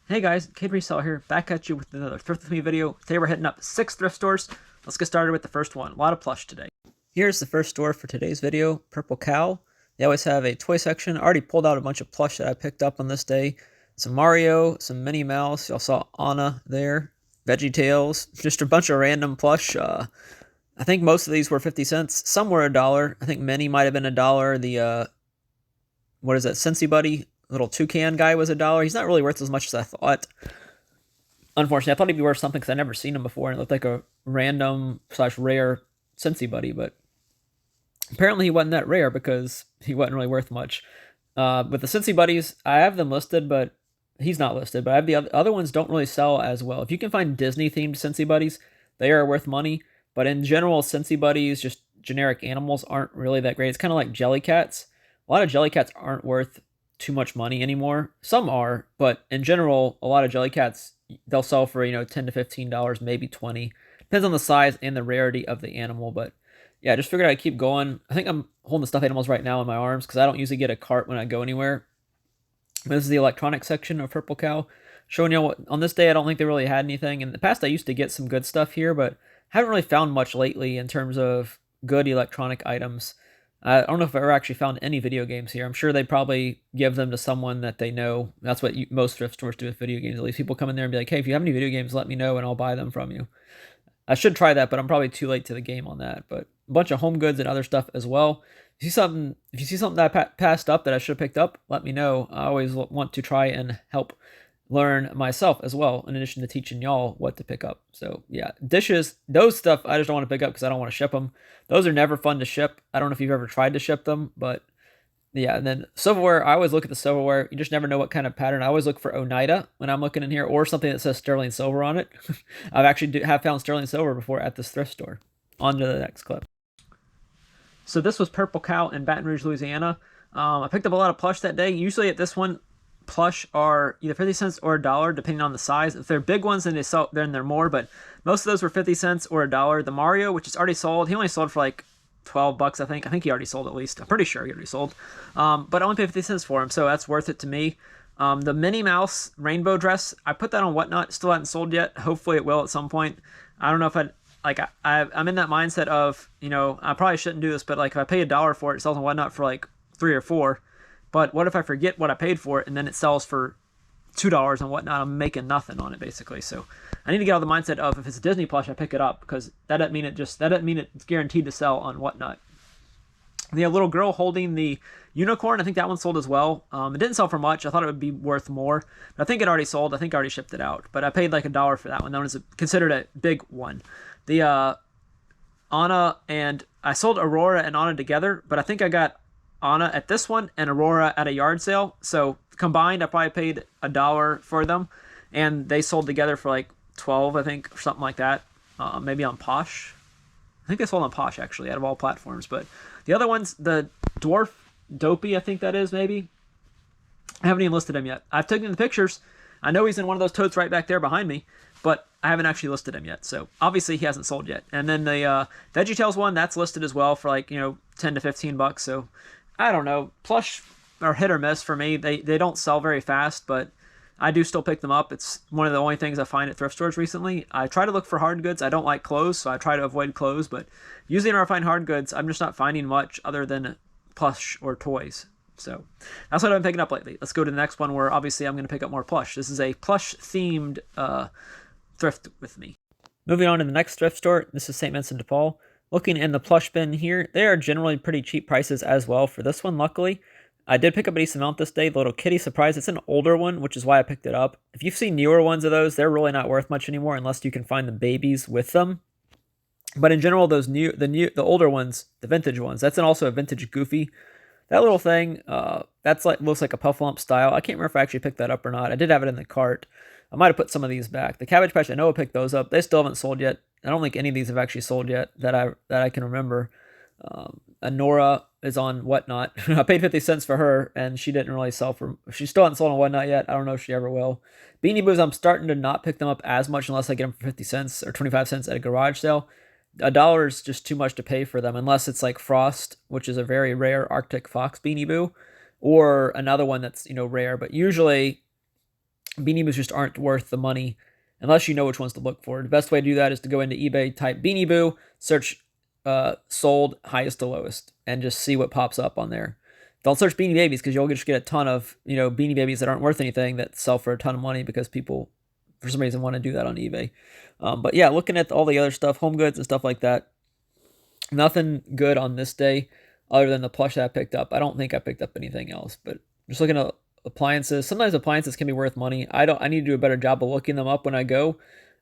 Hey guys, Kid Resell here, back at you with another Thrift With Me video. Today we're hitting up 6 thrift stores. Let's get started with the first one. A lot of plush today. Here's the first store for today's video, Purple Cow. They always have a toy section. I already pulled out a bunch of plush that I picked up on this day. Some Mario, some Minnie Mouse. Y'all saw Anna there. Veggie Tales. Just a bunch of random plush. I think most of these were 50 cents. Some were $1. I think Minnie might have been $1. The, what is that, Scentsy Buddy? Little toucan guy was $1. He's not really worth as much as I thought. Unfortunately, I thought he'd be worth something because I'd never seen him before, and it looked like a random / rare Scentsy Buddy, but apparently he wasn't that rare because he wasn't really worth much. With the Scentsy Buddies, I have them listed, but he's not listed. But I have the other ones don't really sell as well. If you can find Disney-themed Scentsy Buddies, they are worth money. But in general, Scentsy Buddies, just generic animals, aren't really that great. It's kind of like Jellycats. A lot of Jellycats aren't worth too much money anymore. Some are, but in general, a lot of Jellycats, they'll sell for, $10 to $15, maybe 20. Depends on the size and the rarity of the animal, but yeah, I just figured I'd keep going. I think I'm holding the stuffed animals right now in my arms because I don't usually get a cart when I go anywhere. This is the electronic section of Purple Cow, showing you what on this day I don't think they really had anything. In the past, I used to get some good stuff here, but haven't really found much lately in terms of good electronic items. I don't know if I've ever actually found any video games here. I'm sure they probably give them to someone that they know. That's what most thrift stores do with video games. At least people come in there and be like, hey, if you have any video games, let me know and I'll buy them from you. I should try that, but I'm probably too late to the game on that. But a bunch of home goods and other stuff as well. If you see something that I passed up that I should have picked up, let me know. I always want to try and help learn myself as well, in addition to teaching y'all what to pick up. So yeah, dishes, those stuff I just don't want to pick up because I don't want to ship them. Those are never fun to ship. I don't know if you've ever tried to ship them, but yeah. And then silverware, I always look at the silverware. You just never know what kind of pattern. I always look for Oneida when I'm looking in here, or something that says sterling silver on it. I've actually have found sterling silver before at this thrift store. On to the next clip. So this was Purple Cow in Baton Rouge, Louisiana. I picked up a lot of plush that day. Usually at this one, plush are either 50 cents or $1, depending on the size. If they're big ones, then they're more, but most of those were 50 cents or $1. The Mario, which is already sold, he only sold for like 12 bucks, I think. I think he already sold at least. I'm pretty sure he already sold. But I only paid 50 cents for him, so that's worth it to me. The Minnie Mouse rainbow dress, I put that on Whatnot. Still hasn't sold yet. Hopefully it will at some point. I don't know if I'm in that mindset of, I probably shouldn't do this, but like if I pay $1 for it, it sells on Whatnot for like 3 or 4. But what if I forget what I paid for it and then it sells for $2 and Whatnot? I'm making nothing on it basically. So I need to get out of the mindset of if it's a Disney plush, I pick it up, because that doesn't mean it's guaranteed to sell on Whatnot. The little girl holding the unicorn, I think that one sold as well. It didn't sell for much. I thought it would be worth more, but I think it already sold. I think I already shipped it out, but I paid like $1 for that one. That one is considered a big one. The Anna, and I sold Aurora and Anna together, but I think I got Anna at this one and Aurora at a yard sale. So combined, I probably paid $1 for them, and they sold together for like 12, I think, or something like that. Maybe on Posh. I think they sold on Posh actually, out of all platforms. But the other ones, the Dwarf Dopey, I think that is maybe. I haven't even listed him yet. I've taken the pictures. I know he's in one of those totes right back there behind me, but I haven't actually listed him yet. So obviously he hasn't sold yet. And then the VeggieTales one, that's listed as well for like 10 to 15 bucks. So I don't know. Plush are hit or miss for me. They don't sell very fast, but I do still pick them up. It's one of the only things I find at thrift stores recently. I try to look for hard goods. I don't like clothes, so I try to avoid clothes. But usually when I find hard goods, I'm just not finding much other than plush or toys. So that's what I've been picking up lately. Let's go to the next one, where obviously I'm going to pick up more plush. This is a plush-themed thrift with me. Moving on to the next thrift store. This is St. Vincent de Paul. Looking in the plush bin here, they are generally pretty cheap prices as well for this one, luckily. I did pick up a decent amount this day. The little kitty surprise. It's an older one, which is why I picked it up. If you've seen newer ones of those, they're really not worth much anymore unless you can find the babies with them. But in general, the older ones, the vintage ones, that's also a vintage Goofy. That little thing, looks like a Puffalump style. I can't remember if I actually picked that up or not. I did have it in the cart. I might have put some of these back. The Cabbage Patch, I know I picked those up. They still haven't sold yet. I don't think any of these have actually sold yet that I can remember. Nora is on Whatnot. I paid 50 cents for her, and she didn't really sell for. She still hasn't sold on Whatnot yet. I don't know if she ever will. Beanie Boos, I'm starting to not pick them up as much unless I get them for 50 cents or 25 cents at a garage sale. $1 is just too much to pay for them, unless it's like Frost, which is a very rare Arctic Fox Beanie Boo, or another one that's rare. But usually Beanie Boos just aren't worth the money unless you know which ones to look for. The best way to do that is to go into eBay, type Beanie Boo, search sold highest to lowest, and just see what pops up on there. Don't search Beanie Babies because you'll just get a ton of Beanie Babies that aren't worth anything that sell for a ton of money because people for some reason want to do that on eBay. But yeah, looking at all the other stuff, home goods and stuff like that, nothing good on this day other than the plush that I picked up. I don't think I picked up anything else, but just looking at appliances. Sometimes appliances can be worth money. I need to do a better job of looking them up when I go.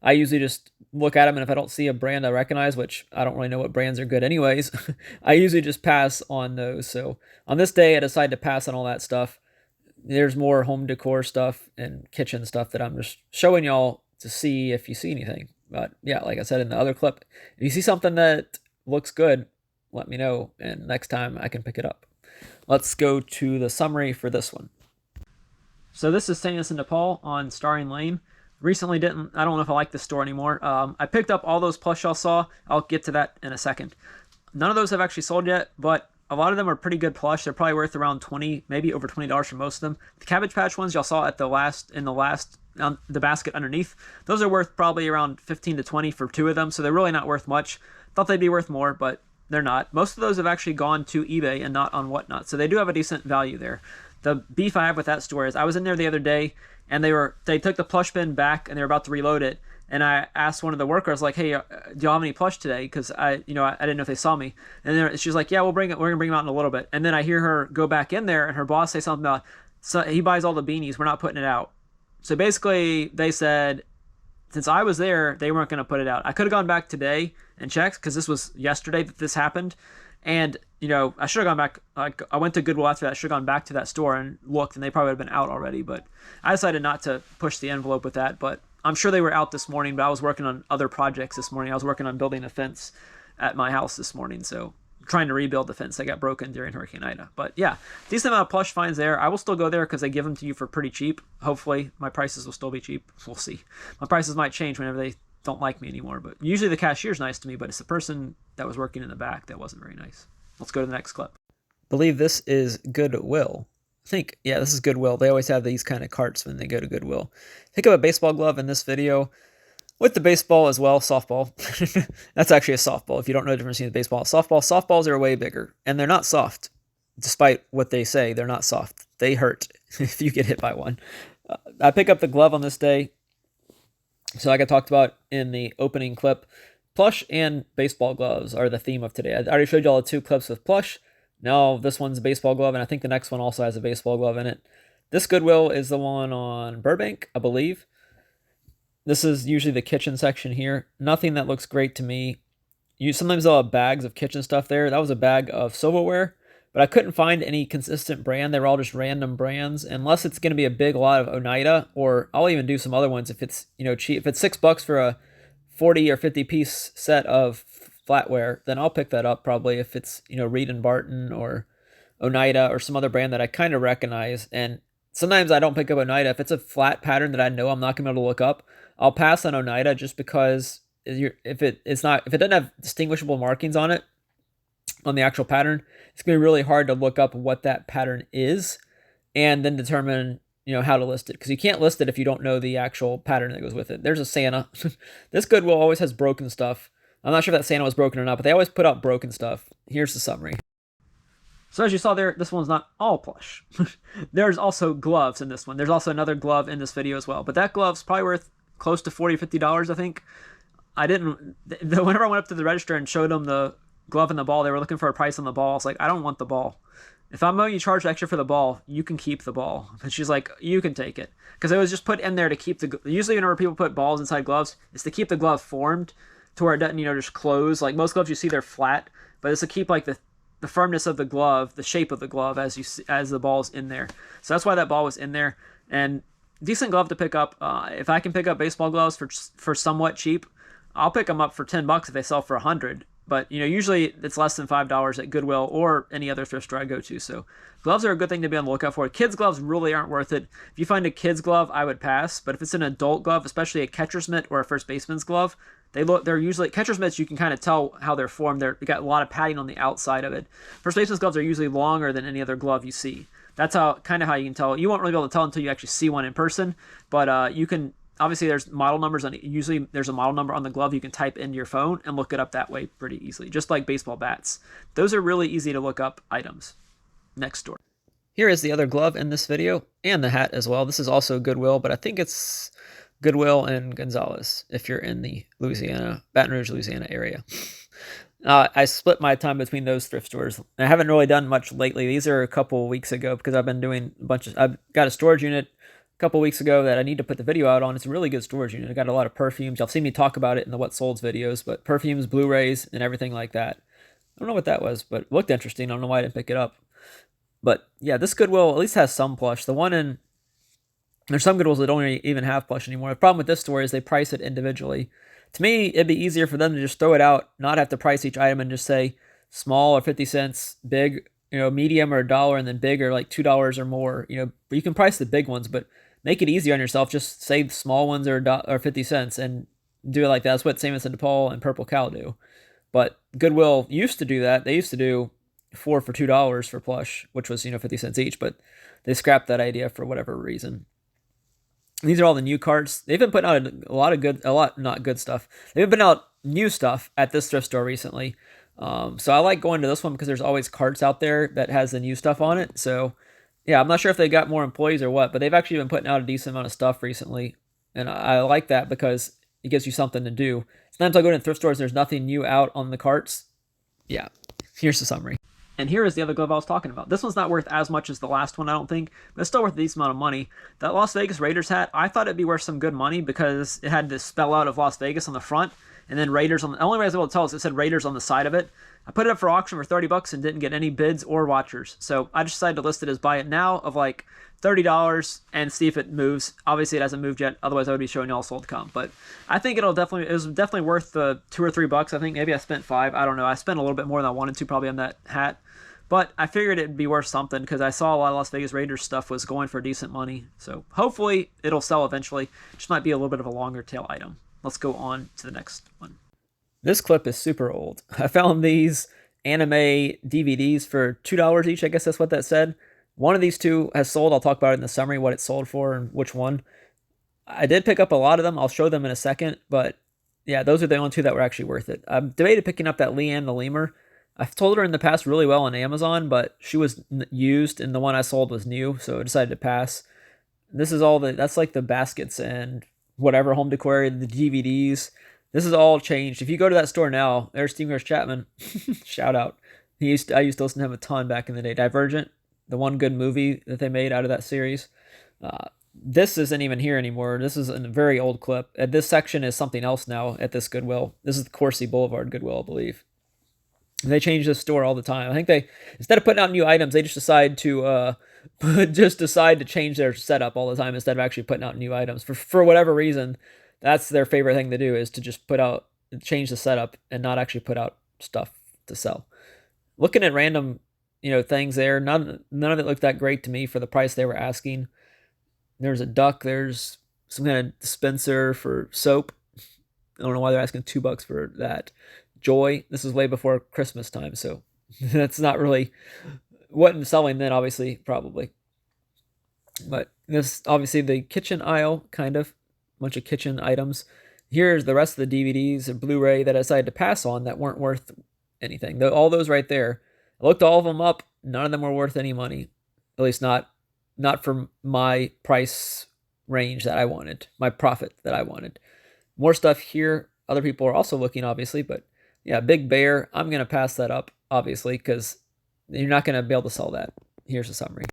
I usually just look at them, and if I don't see a brand I recognize, which I don't really know what brands are good anyways, I usually just pass on those. So on this day, I decided to pass on all that stuff. There's more home decor stuff and kitchen stuff that I'm just showing y'all to see if you see anything. But yeah, like I said in the other clip, if you see something that looks good, let me know, and next time I can pick it up. Let's go to the summary for this one. So this is St. Vincent de Paul on Starring Lane. Recently I don't know if I like this store anymore. I picked up all those plush y'all saw. I'll get to that in a second. None of those have actually sold yet, but a lot of them are pretty good plush. They're probably worth around $20, maybe over $20 for most of them. The Cabbage Patch ones y'all saw at the basket underneath, those are worth probably around 15 to 20 for 2 of them, so they're really not worth much. Thought they'd be worth more, but they're not. Most of those have actually gone to eBay and not on Whatnot, so they do have a decent value there. The beef I have with that store is I was in there the other day, and they took the plush bin back and they were about to reload it, and I asked one of the workers, like, hey, do y'all have any plush today? Because I didn't know if they saw me. And she's like, yeah, we're gonna bring them out in a little bit. And then I hear her go back in there, and her boss say something about, so he buys all the beanies, we're not putting it out. So basically they said, since I was there, they weren't going to put it out. I could have gone back today and checked, because this was yesterday that this happened. And, I should have gone back. I went to Goodwill after that. I should have gone back to that store and looked, and they probably would have been out already. But I decided not to push the envelope with that. But I'm sure they were out this morning, but I was working on other projects this morning. I was working on building a fence at my house this morning. So trying to rebuild the fence that got broken during Hurricane Ida. But yeah, decent amount of plush finds there. I will still go there because they give them to you for pretty cheap. Hopefully my prices will still be cheap. We'll see. My prices might change whenever they don't like me anymore. But usually the cashier's nice to me, but it's the person that was working in the back that wasn't very nice. Let's go to the next clip. I believe this is Goodwill. Yeah, this is Goodwill. They always have these kind of carts when they go to Goodwill. Pick up a baseball glove in this video. With the baseball as well, softball. That's actually a softball. If you don't know the difference between the baseball and softball, softballs are way bigger. And they're not soft. Despite what they say, they're not soft. They hurt if you get hit by one. I pick up the glove on this day. So like I talked about in the opening clip, plush and baseball gloves are the theme of today. I already showed you all the 2 clips with plush. Now this one's a baseball glove, and I think the next one also has a baseball glove in it. This Goodwill is the one on Burbank, I believe. This is usually the kitchen section here. Nothing that looks great to me. Sometimes they'll have bags of kitchen stuff there. That was a bag of silverware, but I couldn't find any consistent brand. They were all just random brands, unless it's going to be a big lot of Oneida, or I'll even do some other ones if it's cheap. If it's $6 for a 40 or 50 piece set of flatware, then I'll pick that up probably if it's Reed and Barton or Oneida or some other brand that I kind of recognize. And sometimes I don't pick up Oneida if it's a flat pattern that I know I'm not going to be able to look up. I'll pass on Oneida just because if it doesn't have distinguishable markings on it on the actual pattern, it's going to be really hard to look up what that pattern is and then determine how to list it, because you can't list it if you don't know the actual pattern that goes with it. There's a Santa. This Goodwill always has broken stuff. I'm not sure if that Santa was broken or not, but they always put out broken stuff. Here's the summary. So as you saw there, this one's not all plush. There's also gloves in this one. There's also another glove in this video as well, but that glove's probably worth close to $40 or $50, I think. Whenever I went up to the register and showed them the glove and the ball, they were looking for a price on the ball. I was like, I don't want the ball. If I'm going to charge extra for the ball, you can keep the ball. And she's like, you can take it. Because it was just put in there to keep usually whenever people put balls inside gloves, it's to keep the glove formed to where it doesn't, just close. Like most gloves you see, they're flat, but it's to keep like the firmness of the glove, the shape of the glove as the ball's in there. So that's why that ball was in there. And decent glove to pick up. If I can pick up baseball gloves for somewhat cheap, I'll pick them up for $10 if they sell for $100. But usually it's less than $5 at Goodwill or any other thrift store I go to. So gloves are a good thing to be on the lookout for. Kids gloves really aren't worth it. If you find a kid's glove, I would pass. But if it's an adult glove, especially a catcher's mitt or a first baseman's glove, they're usually catcher's mitts. You can kind of tell how they're formed. They got a lot of padding on the outside of it. First baseman's gloves are usually longer than any other glove you see. That's how how you can tell. You won't really be able to tell until you actually see one in person, but you can. Obviously, there's model numbers on it. Usually, there's a model number on the glove you can type into your phone and look it up that way pretty easily, just like baseball bats. Those are really easy to look up items. Next store. Here is the other glove in this video, and the hat as well. This is also Goodwill, but I think it's Goodwill and Gonzales if you're in the Baton Rouge, Louisiana area. I split my time between those thrift stores. I haven't really done much lately. These are a couple weeks ago because I've been doing I've got a storage unit a couple weeks ago that I need to put the video out on. It's a really good storage unit. I got a lot of perfumes. You'll see me talk about it in the What Solds videos, but perfumes, Blu-rays, and everything like that. I don't know what that was, but it looked interesting. I don't know why I didn't pick it up. But yeah, this Goodwill at least has some plush. There's some Goodwills that don't even have plush anymore. The problem with this store is they price it individually. To me, it'd be easier for them to just throw it out, not have to price each item and just say small or 50 cents, big, medium or $1, and then big or like $2 or more. You can price the big ones, but make it easy on yourself. Just say the small ones are 50 cents and do it like that. That's what Samus and DePaul and Purple Cow do. But Goodwill used to do that. They used to do 4 for $2 for plush, which was 50 cents each, but they scrapped that idea for whatever reason. These are all the new carts. They've been putting out not good stuff. They've been out new stuff at this thrift store recently. So I like going to this one because there's always carts out there that has the new stuff on it. So yeah, I'm not sure if they got more employees or what, but they've actually been putting out a decent amount of stuff recently. And I like that because it gives you something to do. Sometimes I go to thrift stores, there's nothing new out on the carts. Yeah, here's the summary. And here is the other glove I was talking about. This one's not worth as much as the last one, I don't think, but it's still worth a decent amount of money. That Las Vegas Raiders hat, I thought it'd be worth some good money because it had this spell out of Las Vegas on the front, and then Raiders on the only way I was able to tell is it said Raiders on the side of it. I put it up for auction for $30 and didn't get any bids or watchers. So I just decided to list it as buy it now of like $30 and see if it moves. Obviously it hasn't moved yet, otherwise I would be showing y'all sold comp. But I think it was definitely worth the $2 or $3. I think maybe I spent $5. I don't know. I spent a little bit more than I wanted to probably on that hat. But I figured it'd be worth something because I saw a lot of Las Vegas Raiders stuff was going for decent money. So hopefully it'll sell eventually. Just might be a little bit of a longer tail item. Let's go on to the next one. This clip is super old. I found these anime DVDs for $2 each. I guess that's what that said. One of these two has sold. I'll talk about it in the summary, what it sold for and which one. I did pick up a lot of them. I'll show them in a second. But yeah, those are the only two that were actually worth it. I debated picking up that Leanne the Lemur. I've told her in the past really well on Amazon, but she was used and the one I sold was new, so I decided to pass. This is that's like the baskets and whatever home decor, the DVDs. This is all changed. If you go to that store now, there's Steve Chris Chapman. Shout out. I used to listen to him a ton back in the day. Divergent, the one good movie that they made out of that series. This isn't even here anymore. This is a very old clip. This section is something else now at this Goodwill. This is the Coursey Boulevard Goodwill, I believe. They change the store all the time. I think they, instead of putting out new items, they just decide to change their setup all the time instead of actually putting out new items. For whatever reason, that's their favorite thing to do, is to just change the setup and not actually put out stuff to sell. Looking at random, things there, none of it looked that great to me for the price they were asking. There's a duck. There's some kind of dispenser for soap. I don't know why they're asking $2 for that. Joy. This is way before Christmas time, so that's not really wasn't selling then, obviously, probably. But this obviously the kitchen aisle, kind of bunch of kitchen items. Here's the rest of the DVDs and Blu-ray that I decided to pass on that weren't worth anything. All those right there. I looked all of them up. None of them were worth any money, at least not for my price range that I wanted, my profit that I wanted. More stuff here. Other people are also looking, obviously, but. Yeah, Big Bear, I'm going to pass that up, obviously, because you're not going to be able to sell that. Here's the summary.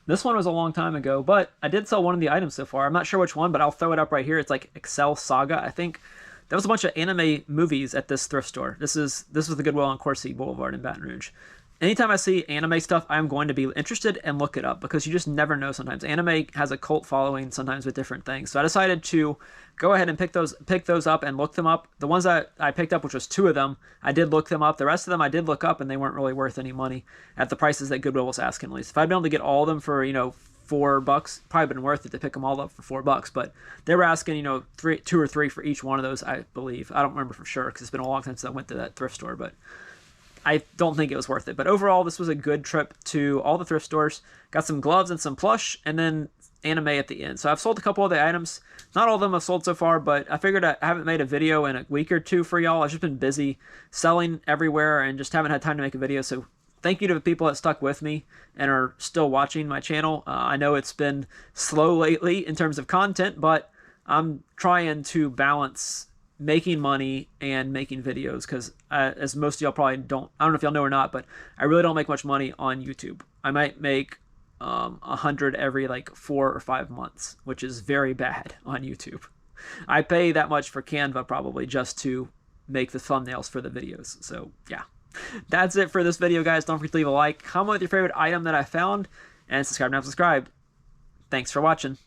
This one was a long time ago, but I did sell one of the items so far. I'm not sure which one, but I'll throw it up right here. It's like Excel Saga, I think. There was a bunch of anime movies at this thrift store. This was the Goodwill on Coursey Boulevard in Baton Rouge. Anytime I see anime stuff, I'm going to be interested and look it up because you just never know sometimes. Anime has a cult following sometimes with different things. So I decided to go ahead and pick those up and look them up. The ones that I picked up, which was 2 of them, I did look them up. The rest of them I did look up and they weren't really worth any money at the prices that Goodwill was asking, at least. If I'd been able to get all of them for, $4, probably been worth it to pick them all up for $4, but they were asking, 2 or 3 for each one of those, I believe. I don't remember for sure because it's been a long time since I went to that thrift store, but I don't think it was worth it. But overall, this was a good trip to all the thrift stores. Got some gloves and some plush, and then anime at the end. So I've sold a couple of the items. Not all of them have sold so far, but I figured I haven't made a video in a week or two for y'all. I've just been busy selling everywhere and just haven't had time to make a video. So thank you to the people that stuck with me and are still watching my channel. I know it's been slow lately in terms of content, but I'm trying to balance making money and making videos because as most of y'all probably don't, I don't know if y'all know or not, but I really don't make much money on YouTube. I might make 100 every like 4 or 5 months, which is very bad on YouTube. I pay that much for Canva probably just to make the thumbnails for the videos. So yeah, that's it for this video, guys. Don't forget to leave a like, comment with your favorite item that I found, and subscribe if not subscribed. Thanks for watching.